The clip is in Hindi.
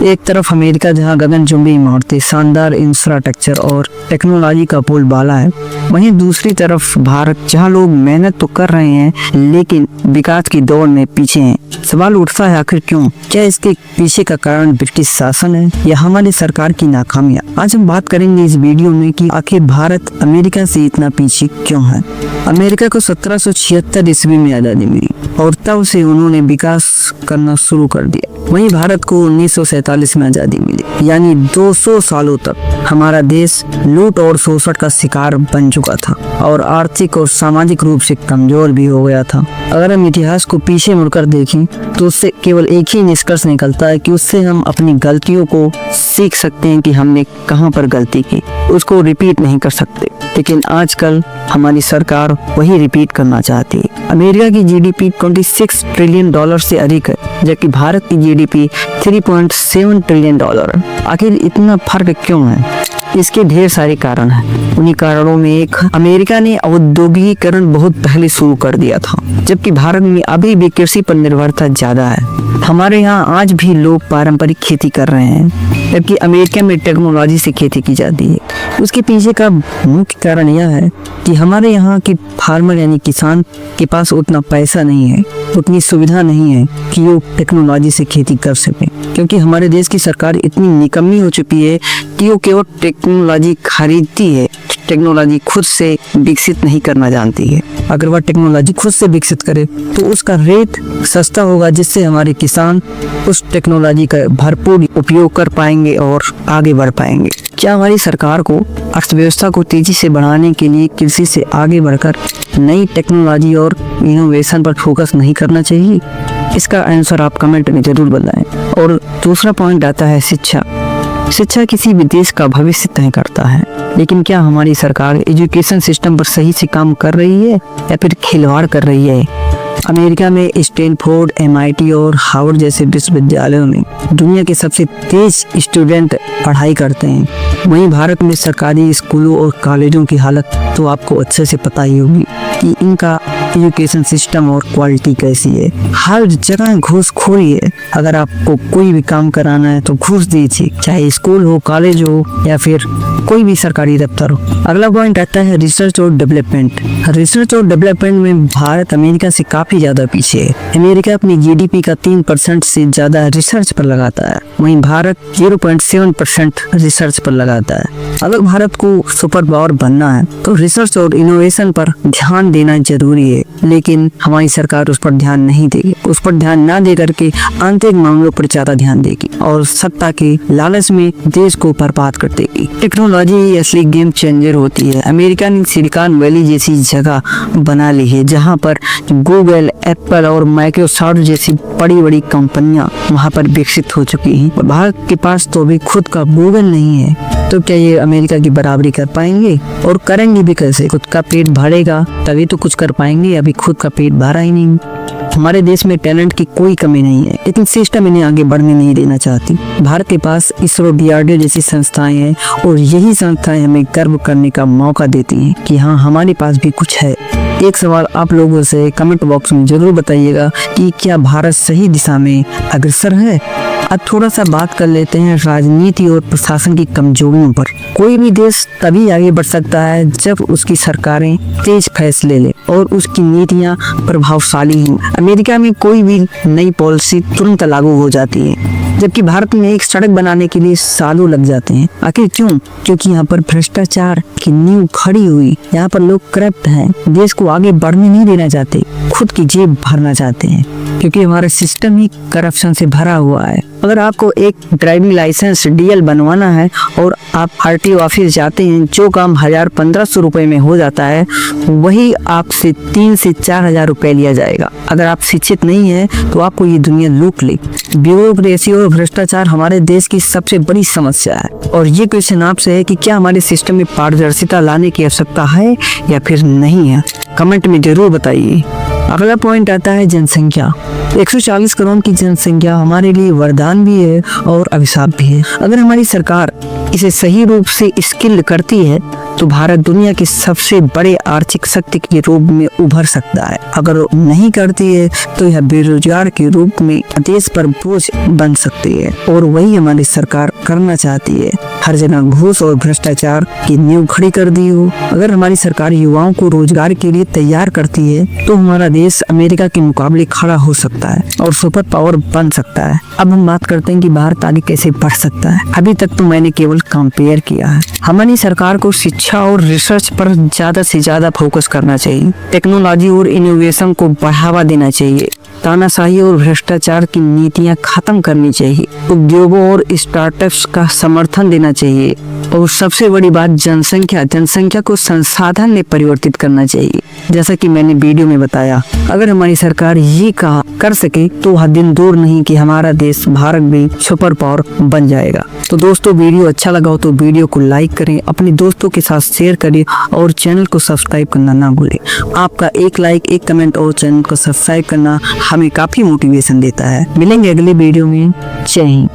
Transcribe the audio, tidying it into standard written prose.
एक तरफ अमेरिका जहां गगनचुंबी इमारतें, शानदार इंफ्रास्ट्रक्चर और टेक्नोलॉजी का बोलबाला है, वहीं दूसरी तरफ भारत जहां लोग मेहनत तो कर रहे हैं लेकिन विकास की दौड़ में पीछे हैं। सवाल उठता है, आखिर क्यों? क्या इसके पीछे का कारण ब्रिटिश शासन है या हमारी सरकार की नाकामियां? आज हम बात करेंगे इस वीडियो में कि आखिर भारत अमेरिका से इतना पीछे क्यों है। अमेरिका को 1776 ईस्वी में आजादी मिली और तब से उन्होंने विकास करना शुरू कर दिया। वहीं भारत को 1947 में आजादी मिली, यानी 200 सालों तक हमारा देश लूट और शोषण का शिकार बन चुका था और आर्थिक और सामाजिक रूप से कमजोर भी हो गया था। अगर हम इतिहास को पीछे मुड़कर देखें तो उससे केवल एक ही निष्कर्ष निकलता है कि उससे हम अपनी गलतियों को सीख सकते हैं कि हमने कहां पर गलती की, उसको रिपीट नहीं कर सकते। लेकिन आजकल हमारी सरकार वही रिपीट करना चाहती है। अमेरिका की जीडीपी 26 ट्रिलियन डॉलर से अधिक है, जबकि भारत की जीडीपी 3.7 ट्रिलियन डॉलर है। आखिर इतना फर्क क्यों है? इसके ढेर सारे कारण हैं। उन्हीं कारणों में एक, अमेरिका ने औद्योगिकीकरण बहुत पहले शुरू कर दिया था, जबकि भारत में अभी भी कृषि पर निर्भरता ज्यादा है। हमारे यहाँ आज भी लोग पारंपरिक खेती कर रहे हैं, जबकि अमेरिका में टेक्नोलॉजी से खेती की जाती है। उसके पीछे का मुख्य कारण यह है कि हमारे यहाँ की फार्मर यानी किसान के पास उतना पैसा नहीं है, उतनी सुविधा नहीं है कि वो टेक्नोलॉजी से खेती कर सके, क्योंकि हमारे देश की सरकार इतनी निकम्मी हो चुकी है कि वो केवल टेक्नोलॉजी खरीदती है, टेक्नोलॉजी खुद से विकसित नहीं करना जानती है। अगर वह टेक्नोलॉजी खुद से विकसित करे तो उसका रेट सस्ता होगा, जिससे हमारे किसान उस टेक्नोलॉजी का भरपूर उपयोग कर पाएंगे और आगे बढ़ पाएंगे। क्या हमारी सरकार को अर्थव्यवस्था को तेजी से बढ़ाने के लिए कृषि से आगे बढ़कर नई टेक्नोलॉजी और इनोवेशन पर फोकस नहीं करना चाहिए? इसका आंसर आप कमेंट में जरूर बताएं। और दूसरा पॉइंट आता है शिक्षा। शिक्षा किसी भी देश का भविष्य तय करता है, लेकिन क्या हमारी सरकार एजुकेशन सिस्टम पर सही से काम कर रही है या फिर खिलवाड़ कर रही है? अमेरिका में स्टैनफोर्ड, MIT और हार्वर्ड जैसे विश्वविद्यालयों में दुनिया के सबसे तेज स्टूडेंट पढ़ाई करते हैं। वहीं भारत में सरकारी स्कूलों और कॉलेजों की हालत तो आपको अच्छे से पता ही होगी कि इनका एजुकेशन सिस्टम और क्वालिटी कैसी है। हर जगह घूसखोरी है। अगर आपको कोई भी काम कराना है तो घूस दीजिए, चाहे स्कूल हो, कॉलेज हो या फिर कोई भी सरकारी दफ्तर हो। अगला पॉइंट आता है रिसर्च और डेवलपमेंट। रिसर्च और डेवलपमेंट में भारत अमेरिका से काफी ज्यादा पीछे है। अमेरिका अपनी जीडीपी का 3% से ज्यादा रिसर्च पर लगाता है, वहीं भारत 0.7% रिसर्च पर लगाता है। अगर भारत को सुपर पावर बनना है तो रिसर्च और इनोवेशन पर ध्यान देना जरूरी है, लेकिन हमारी सरकार उस पर ध्यान नहीं देगी। उस पर ध्यान ना दे करके आंतरिक मामलों पर ज्यादा ध्यान देगी और सत्ता के लालच में देश को बर्बाद कर देगी। टेक्नोलॉजी असली गेम चेंजर होती है। अमेरिका ने सिलिकॉन वैली जैसी जगह बना ली है, जहां पर गूगल, एप्पल और माइक्रोसॉफ्ट जैसी बड़ी बड़ी कंपनियां वहां पर विकसित हो चुकी हैं। भारत के पास तो अभी खुद का गूगल नहीं है, तो क्या ये अमेरिका की बराबरी कर पाएंगे? और करेंगे भी कैसे? खुद का पेट भरेगा तभी तो कुछ कर पाएंगे। अभी खुद का पेट भरा ही नहीं। हमारे देश में टैलेंट की कोई कमी नहीं है, लेकिन सिस्टम इन्हें आगे बढ़ने नहीं देना चाहती। भारत के पास इसरो, DRDO जैसी संस्थाएं हैं और यही संस्थाएं हमें गर्व करने का मौका देती हैं कि हाँ, हमारे पास भी कुछ है। एक सवाल आप लोगों से कमेंट बॉक्स में जरूर बताइएगा कि क्या भारत सही दिशा में अग्रसर है? अब थोड़ा सा बात कर लेते हैं राजनीति और प्रशासन की कमजोरियों पर। कोई भी देश तभी आगे बढ़ सकता है जब उसकी सरकारें तेज फैसले ले और उसकी नीतियां प्रभावशाली हों। अमेरिका में कोई भी नई पॉलिसी तुरंत लागू हो जाती है, जबकि भारत में एक सड़क बनाने के लिए सालों लग जाते हैं। आखिर क्यों? क्योंकि यहाँ पर भ्रष्टाचार की नींव खड़ी हुई। यहाँ पर लोग करप्ट हैं, देश को आगे बढ़ने नहीं देना चाहते, खुद की जेब भरना चाहते हैं, क्योंकि हमारा सिस्टम ही करप्शन से भरा हुआ है। अगर आपको एक ड्राइविंग लाइसेंस DL बनवाना है और आप RTO ऑफिस जाते हैं, जो काम 1000-1500 रुपए में हो जाता है, वही आपसे 3 से 4000 रुपए लिया जाएगा। अगर आप शिक्षित नहीं है तो आपको ये दुनिया लूट ले। ब्यूरोक्रेसी और भ्रष्टाचार हमारे देश की सबसे बड़ी समस्या है। और ये क्वेश्चन आपसे है कि क्या हमारे सिस्टम में पारदर्शिता लाने की आवश्यकता है या फिर नहीं है? कमेंट में जरूर बताइए। अगला पॉइंट आता है जनसंख्या। 140 करोड़ की जनसंख्या हमारे लिए वरदान भी है और अभिशाप भी है। अगर हमारी सरकार इसे सही रूप से स्किल करती है तो भारत दुनिया की सबसे बड़े आर्थिक शक्ति के रूप में उभर सकता है। अगर वो नहीं करती है तो यह बेरोजगार के रूप में देश पर बोझ बन सकती है, और वही हमारी सरकार करना चाहती है। हर जगह घूस और भ्रष्टाचार की नींव खड़ी कर दी हो। अगर हमारी सरकार युवाओं को रोजगार के लिए तैयार करती है तो हमारा देश अमेरिका के मुकाबले खड़ा हो सकता है और सुपर पावर बन सकता है। अब हम बात करते हैं कि भारत आगे कैसे बढ़ सकता है। अभी तक तो मैंने केवल कंपेयर किया है। हमारी सरकार को शिक्षा और रिसर्च पर ज्यादा से ज्यादा फोकस करना चाहिए। टेक्नोलॉजी और इनोवेशन को बढ़ावा देना चाहिए। तानाशाही और भ्रष्टाचार की नीतियां खत्म करनी चाहिए। उद्योगों और स्टार्टअप्स का समर्थन देना चाहिए। और सबसे बड़ी बात, जनसंख्या को संसाधन में परिवर्तित करना चाहिए। जैसा कि मैंने वीडियो में बताया, अगर हमारी सरकार ये कर सके तो वह दिन दूर नहीं कि हमारा देश भारत भी सुपर पावर बन जाएगा। तो दोस्तों, वीडियो अच्छा लगा हो तो वीडियो को लाइक करें, अपने दोस्तों के साथ शेयर करें और चैनल को सब्सक्राइब करना ना भूलें। आपका एक लाइक, एक कमेंट और चैनल को सब्सक्राइब करना हमें काफी मोटिवेशन देता है। मिलेंगे अगले वीडियो में। जय हिंद।